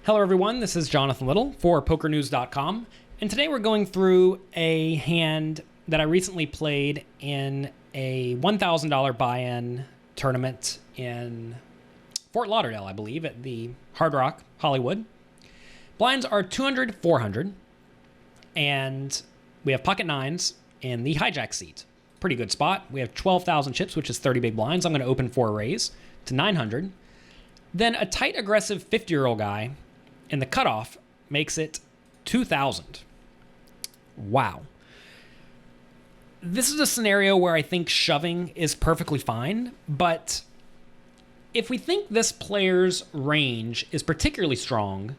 Hello everyone, this is Jonathan Little for PokerNews.com, and today we're going through a hand that I recently played in a $1,000 buy-in tournament in Fort Lauderdale, I believe, at the Hard Rock, Hollywood. Blinds are 200, 400, and we have pocket nines in the hijack seat. Pretty good spot. We have 12,000 chips, which is 30 big blinds. I'm going to open for a raise to 900. Then a tight, aggressive 50-year-old guy in the cutoff makes it 2,000. Wow. This is a scenario where I think shoving is perfectly fine, but if we think this player's range is particularly strong,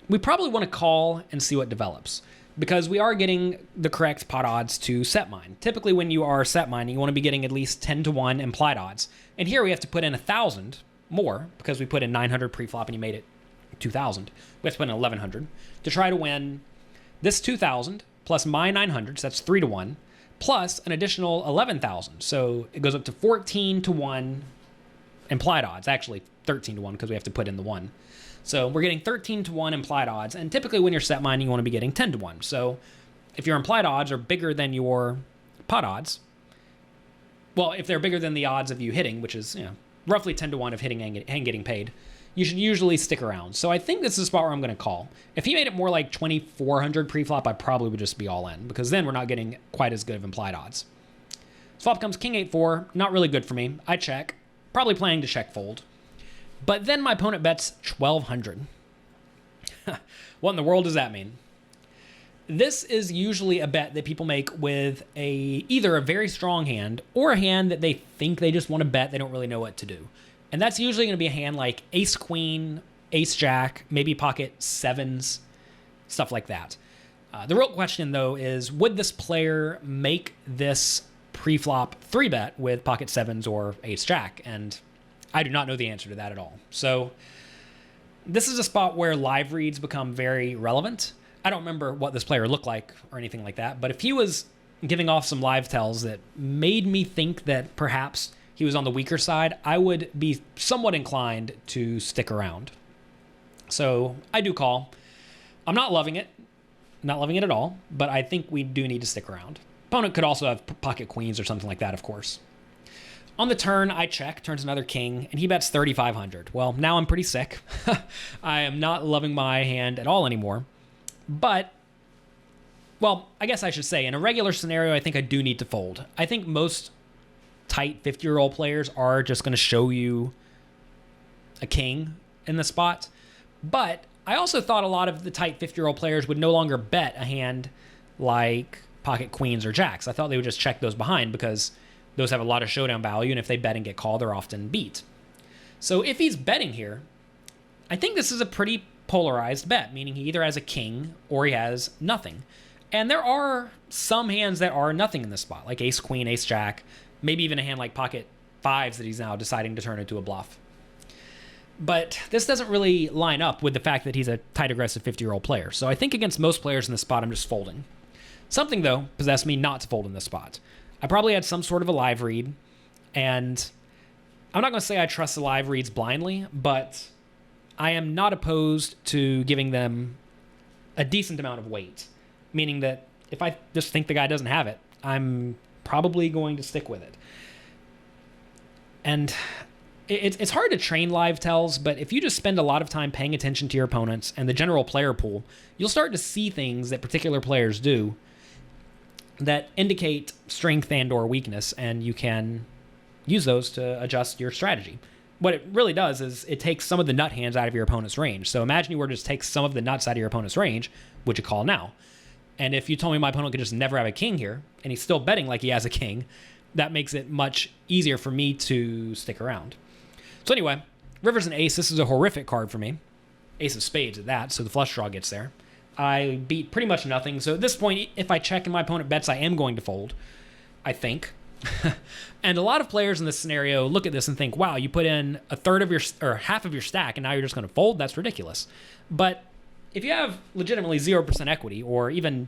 we probably want to call and see what develops, because we are getting the correct pot odds to set mine. Typically when you are set mining, you want to be getting at least 10 to 1 implied odds. And here we have to put in 1,000 more because we put in 900 pre-flop and you made it 2,000. We have to put in 1,100 to try to win this 2,000 plus my 900, so that's 3 to 1, plus an additional 11,000. So it goes up to 14 to 1 implied odds, actually 13 to 1 because we have to put in the 1. So we're getting 13 to 1 implied odds, and typically when you're set mining, you want to be getting 10 to 1. So if your implied odds are bigger than your pot odds, well, if they're bigger than the odds of you hitting, which is roughly 10 to 1 of hitting and getting paid, you should usually stick around. So I think this is a spot where I'm going to call. If he made it more like 2,400 pre-flop, I probably would just be all in, because then we're not getting quite as good of implied odds. Flop comes king 8-4, not really good for me. I check, probably planning to check fold. But then my opponent bets 1,200. What in the world does that mean? This is usually a bet that people make with either a very strong hand or a hand that they think they just want to bet, they don't really know what to do. And that's usually going to be a hand like ace queen, ace jack, maybe pocket sevens, stuff like that. The real question though is, would this player make this pre-flop 3-bet with pocket sevens or ace jack? And I do not know the answer to that at all. So this is a spot where live reads become very relevant. I don't remember what this player looked like or anything like that, but if he was giving off some live tells that made me think that perhaps he was on the weaker side, I would be somewhat inclined to stick around. So I do call. I'm not loving it at all, but I think we do need to stick around. Opponent could also have pocket queens or something like that, of course. On the turn, I check, turns another king, and he bets 3,500. Well, now I'm pretty sick. I am not loving my hand at all anymore. But, well, I guess I should say, in a regular scenario, I think I do need to fold. I think most tight 50-year-old players are just going to show you a king in the spot. But I also thought a lot of the tight 50-year-old players would no longer bet a hand like pocket queens or jacks. I thought they would just check those behind because those have a lot of showdown value, and if they bet and get called, they're often beat. So if he's betting here, I think this is a pretty polarized bet, meaning he either has a king or he has nothing. And there are some hands that are nothing in this spot, like ace queen, ace jack, maybe even a hand like pocket fives that he's now deciding to turn into a bluff. But this doesn't really line up with the fact that he's a tight, aggressive 50-year-old player. So I think against most players in this spot, I'm just folding. Something, though, possessed me not to fold in this spot. I probably had some sort of a live read, and I'm not going to say I trust the live reads blindly, but I am not opposed to giving them a decent amount of weight, meaning that if I just think the guy doesn't have it, I'm probably going to stick with it. And it's hard to train live tells, but if you just spend a lot of time paying attention to your opponents and the general player pool, you'll start to see things that particular players do that indicate strength and or weakness, and you can use those to adjust your strategy. What it really does is it takes some of the nut hands out of your opponent's range. So imagine you were to just take some of the nuts out of your opponent's range, would you call now? And if you told me my opponent could just never have a king here, and he's still betting like he has a king, that makes it much easier for me to stick around. So anyway, river's an ace. This is a horrific card for me. Ace of spades at that, so the flush draw gets there. I beat pretty much nothing. So at this point, if I check and my opponent bets, I am going to fold, I think. And a lot of players in this scenario look at this and think, wow, you put in a third of your, or half of your stack, and now you're just going to fold? That's ridiculous. But if you have legitimately 0% equity, or even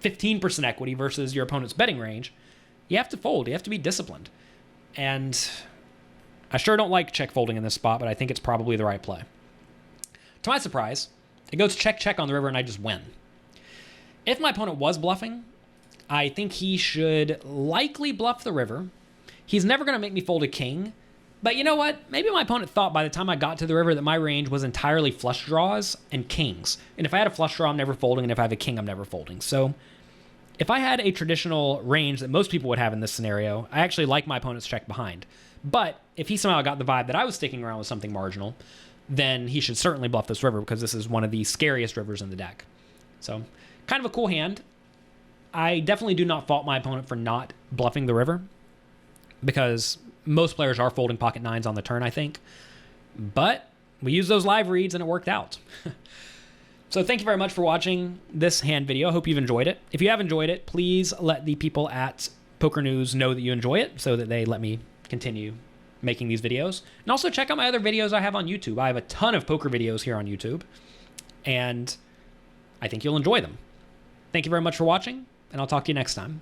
15% equity versus your opponent's betting range, you have to fold. You have to be disciplined. And I sure don't like check folding in this spot, but I think it's probably the right play. To my surprise, it goes check, check on the river, and I just win. If my opponent was bluffing, I think he should likely bluff the river. He's never going to make me fold a king. But you know what? Maybe my opponent thought by the time I got to the river that my range was entirely flush draws and kings. And if I had a flush draw, I'm never folding. And if I have a king, I'm never folding. So if I had a traditional range that most people would have in this scenario, I actually like my opponent's check behind. But if he somehow got the vibe that I was sticking around with something marginal, then he should certainly bluff this river because this is one of the scariest rivers in the deck. So kind of a cool hand. I definitely do not fault my opponent for not bluffing the river because most players are folding pocket nines on the turn, I think. But we used those live reads and it worked out. So thank you very much for watching this hand video. I hope you've enjoyed it. If you have enjoyed it, please let the people at Poker News know that you enjoy it so that they let me continue making these videos. And also check out my other videos I have on YouTube. I have a ton of poker videos here on YouTube, and I think you'll enjoy them. Thank you very much for watching, and I'll talk to you next time.